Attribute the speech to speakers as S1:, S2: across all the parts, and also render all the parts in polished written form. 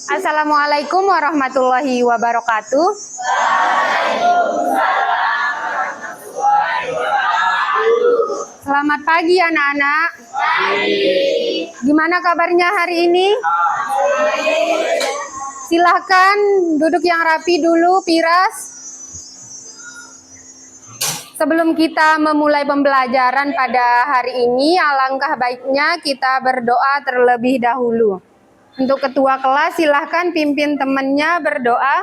S1: Assalamualaikum warahmatullahi wabarakatuh. Selamat pagi anak-anak. Gimana kabarnya hari ini? Silahkan duduk yang rapi dulu, Piras. Sebelum kita memulai pembelajaran pada hari ini, alangkah baiknya kita berdoa terlebih dahulu. Untuk ketua kelas, silahkan pimpin temannya berdoa.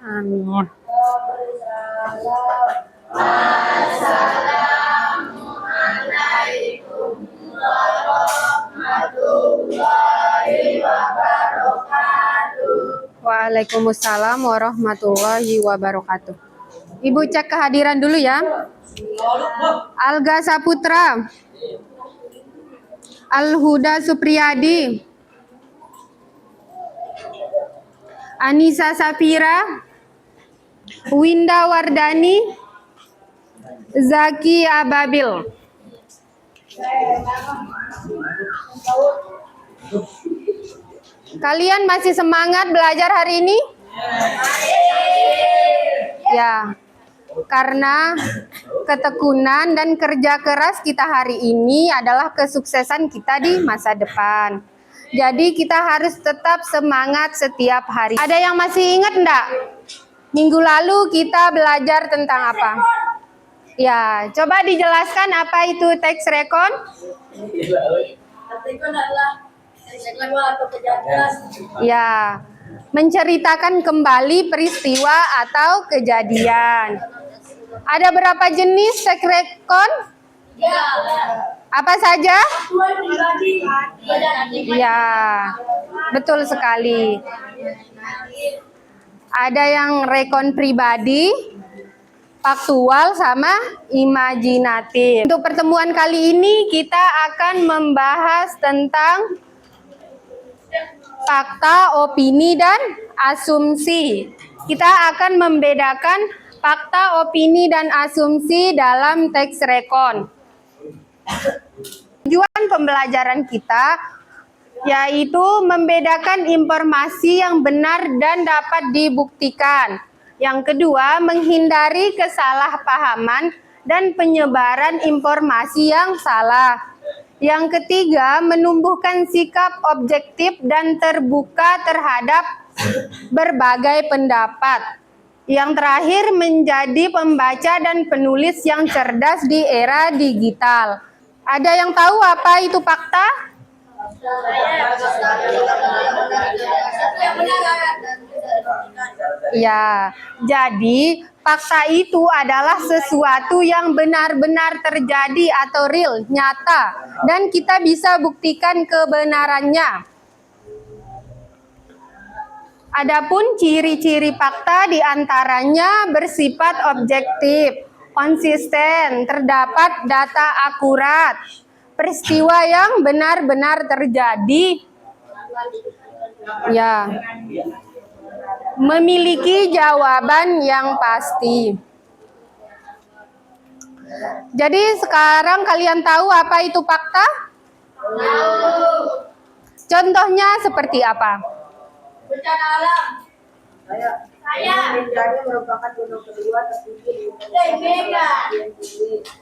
S1: Amin. Waalaikumsalam warahmatullahi wabarakatuh. Ibu cek kehadiran dulu ya. Alga Saputra, Al-Huda Supriyadi, Anissa Safira, Winda Wardani, Zaki Ababil. Kalian masih semangat belajar hari ini? Ya, karena ketekunan dan kerja keras kita hari ini adalah kesuksesan kita di masa depan. Jadi kita harus tetap semangat setiap hari. Ada yang masih ingat enggak? Minggu lalu kita belajar tentang apa? Ya, coba dijelaskan apa itu teks rekon?
S2: Rekon adalah peristiwa atau kejadian.
S1: Ya, menceritakan kembali peristiwa atau kejadian. Ada berapa jenis teks rekon?
S2: Ya.
S1: Apa saja?
S2: Tuan pribadi.
S1: Ya, betul sekali. Ada yang rekon pribadi, faktual, sama imajinatif. Untuk pertemuan kali ini kita akan membahas tentang fakta, opini, dan asumsi. Kita akan membedakan fakta, opini, dan asumsi dalam teks rekon. Tujuan pembelajaran kita yaitu membedakan informasi yang benar dan dapat dibuktikan. Yang kedua, menghindari kesalahpahaman dan penyebaran informasi yang salah. Yang ketiga, menumbuhkan sikap objektif dan terbuka terhadap berbagai pendapat. Yang terakhir, menjadi pembaca dan penulis yang cerdas di era digital. Ada yang tahu apa itu fakta? Ya, jadi fakta itu adalah sesuatu yang benar-benar terjadi atau real, nyata, dan kita bisa buktikan kebenarannya. Adapun ciri-ciri fakta diantaranya bersifat objektif, konsisten, terdapat data akurat, peristiwa yang benar-benar terjadi, ya, memiliki jawaban yang pasti. Jadi sekarang kalian tahu apa itu fakta? Contohnya seperti apa?
S2: Bencana alam. Saya.
S3: Bencana merupakan gunung kedua tertinggi di
S2: Mega.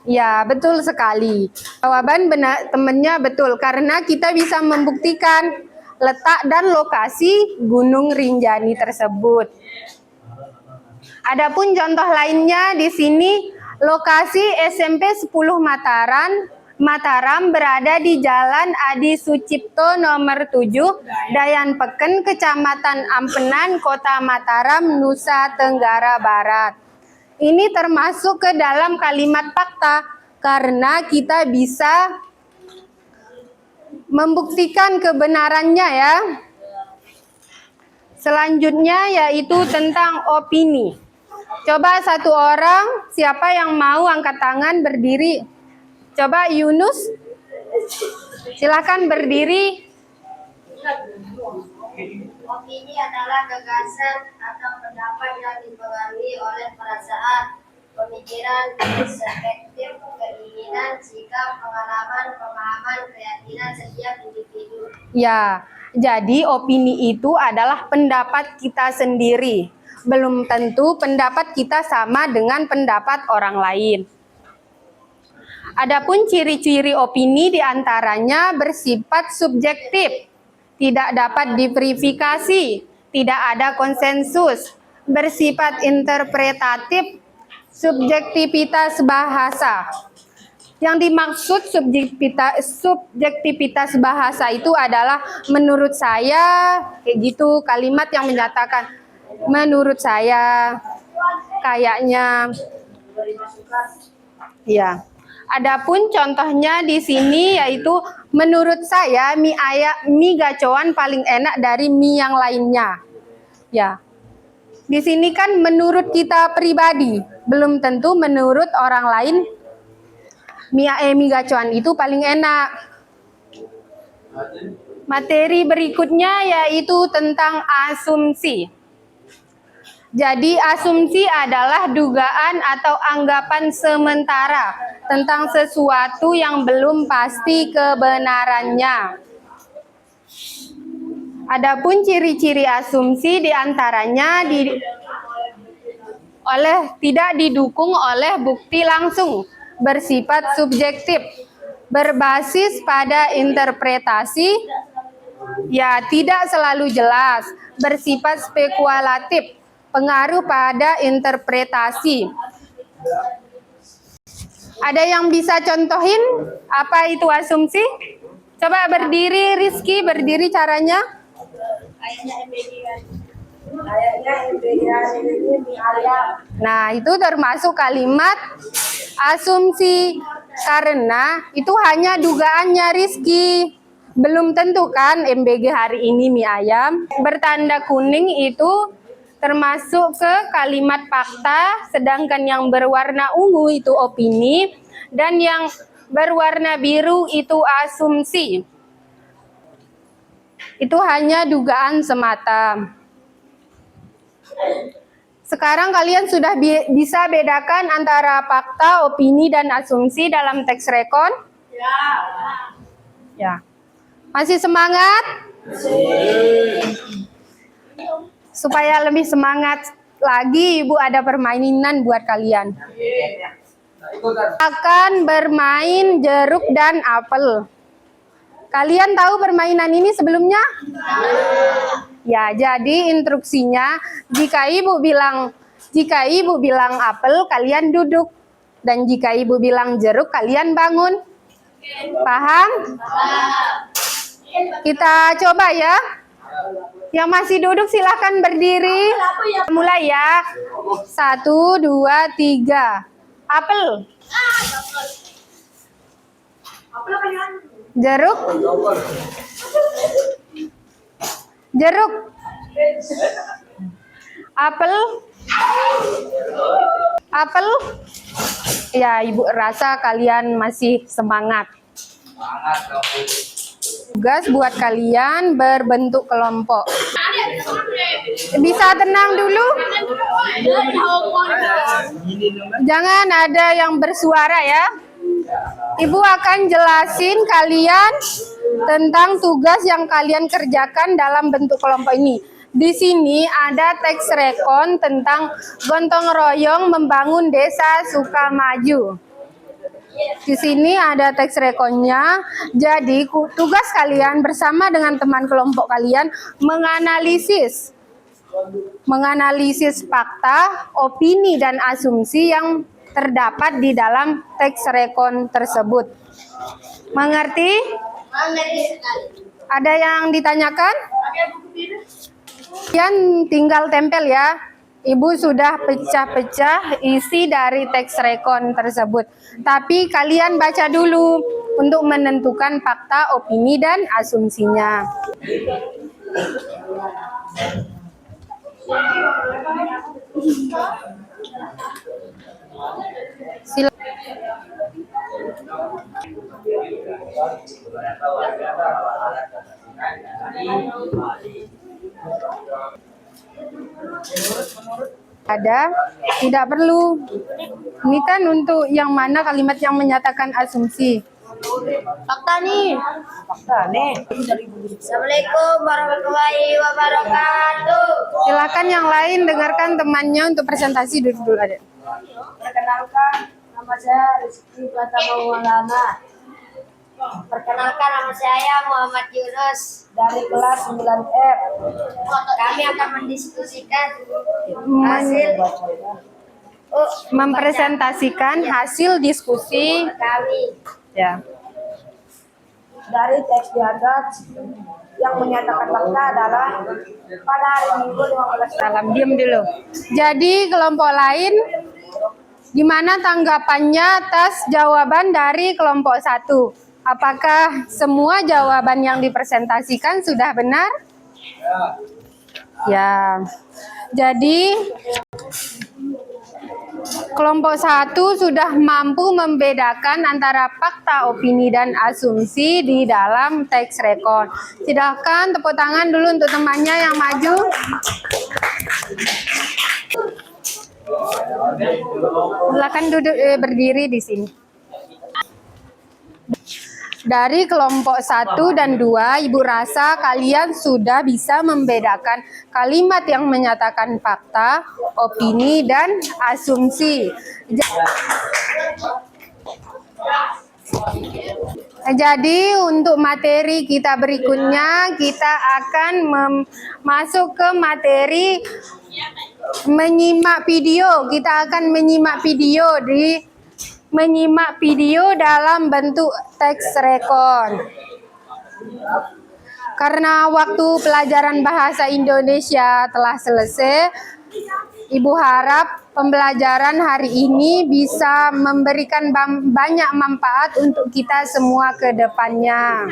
S1: Ya, betul sekali. Jawaban benar temannya betul karena kita bisa membuktikan letak dan lokasi Gunung Rinjani tersebut. Adapun contoh lainnya di sini lokasi SMP 10 Mataram berada di Jalan Adi Sucipto nomor 7, Dayan Peken, Kecamatan Ampenan, Kota Mataram, Nusa Tenggara Barat. Ini termasuk ke dalam kalimat fakta karena kita bisa membuktikan kebenarannya ya. Selanjutnya yaitu tentang opini. Coba satu orang, siapa yang mau angkat tangan berdiri? Coba Yunus, silakan berdiri.
S2: Opini adalah gagasan atau pendapat yang dipengaruhi oleh perasaan, pemikiran, perspektif, keinginan, sikap, pengalaman, pemahaman, keyakinan setiap individu.
S1: Ya, jadi opini itu adalah pendapat kita sendiri. Belum tentu pendapat kita sama dengan pendapat orang lain. Adapun ciri-ciri opini diantaranya bersifat subjektif, tidak dapat diverifikasi, tidak ada konsensus, bersifat interpretatif, subjektivitas bahasa. Yang dimaksud subjektivitas bahasa itu adalah menurut saya, kayak gitu, kalimat yang menyatakan menurut saya, kayaknya, ya. Adapun contohnya di sini yaitu menurut saya mie gacoan paling enak dari mie yang lainnya. Ya. Di sini kan menurut kita pribadi, belum tentu menurut orang lain mie gacoan itu paling enak. Materi berikutnya yaitu tentang asumsi. Jadi asumsi adalah dugaan atau anggapan sementara tentang sesuatu yang belum pasti kebenarannya. Adapun ciri-ciri asumsi diantaranya tidak didukung oleh bukti langsung, bersifat subjektif, berbasis pada interpretasi, ya tidak selalu jelas, bersifat spekulatif, pengaruh pada interpretasi. Ada yang bisa contohin apa itu asumsi? Coba berdiri, Rizky, berdiri caranya.
S2: Kayaknya MBG kan.
S3: ini mie ayam.
S1: Nah, itu termasuk kalimat asumsi karena itu hanya dugaannya Rizky. Belum tentu kan MBG hari ini mie ayam. Bertanda kuning itu termasuk ke kalimat fakta, sedangkan yang berwarna ungu itu opini, dan yang berwarna biru itu asumsi. Itu hanya dugaan semata. Sekarang kalian sudah bisa bedakan antara fakta, opini, dan asumsi dalam teks rekon? Ya. Masih semangat? Supaya lebih semangat lagi, Ibu ada permainan buat kalian. Akan bermain jeruk dan apel. Kalian tahu permainan ini sebelumnya? Ya, jadi instruksinya jika Ibu bilang apel, kalian duduk. Dan jika Ibu bilang jeruk, kalian bangun. Paham? Kita coba ya. Yang masih duduk silahkan berdiri. Mulai ya. 1, 2, 3. Apel. Jeruk. Jeruk. Apel? Apel? Ya, Ibu rasa kalian masih semangat. Tugas buat kalian berbentuk kelompok. Bisa tenang dulu? Jangan ada yang bersuara ya. Ibu akan jelasin kalian tentang tugas yang kalian kerjakan dalam bentuk kelompok ini. Di sini ada teks rekon tentang gotong royong membangun desa Sukamaju. Di sini ada teks rekonnya. Jadi tugas kalian bersama dengan teman kelompok kalian menganalisis fakta, opini dan asumsi yang terdapat di dalam teks rekon tersebut. Mengerti?
S2: Mengerti sekali.
S1: Ada yang ditanyakan? Kalian tinggal tempel ya. Ibu sudah pecah-pecah isi dari teks rekon tersebut. Tapi kalian baca dulu untuk menentukan fakta, opini, dan asumsinya. Ada, tidak perlu. Ini kan untuk yang mana kalimat yang menyatakan asumsi.
S2: Fakta nih. Assalamualaikum warahmatullahi wabarakatuh.
S1: Silakan yang lain dengarkan temannya untuk presentasi dulu ada.
S3: Perkenalkan, nama saya Rizky Pratama Maulana
S2: Perkenalkan, nama saya Muhammad Yunus.
S3: dari kelas 9F.
S2: Kami akan mendiskusikan hasil
S1: Mempresentasikan hasil diskusi
S2: kami.
S1: ya.
S3: Dari teks di atas yang menyatakan fakta adalah pada hari Minggu 15
S1: Salam diam dulu. Jadi kelompok lain gimana tanggapannya atas jawaban dari kelompok 1? Apakah semua jawaban yang dipresentasikan sudah benar? Ya. Jadi kelompok 1 sudah mampu membedakan antara fakta, opini, dan asumsi di dalam teks rekon. Silakan tepuk tangan dulu untuk temannya yang maju. Silakan duduk berdiri di sini. Dari kelompok 1 dan 2, Ibu rasa kalian sudah bisa membedakan kalimat yang menyatakan fakta, opini, dan asumsi. Jadi untuk materi kita berikutnya, kita akan masuk ke materi menyimak video. Kita akan menyimak video dalam bentuk teks rekon. Karena waktu pelajaran bahasa Indonesia telah selesai, Ibu harap pembelajaran hari ini bisa memberikan banyak manfaat untuk kita semua ke depannya.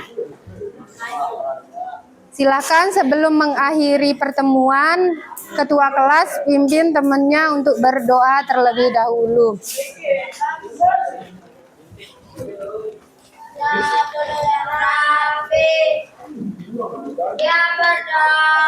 S1: Silakan sebelum mengakhiri pertemuan, ketua kelas pimpin temannya untuk berdoa terlebih dahulu.
S2: Ya berdoa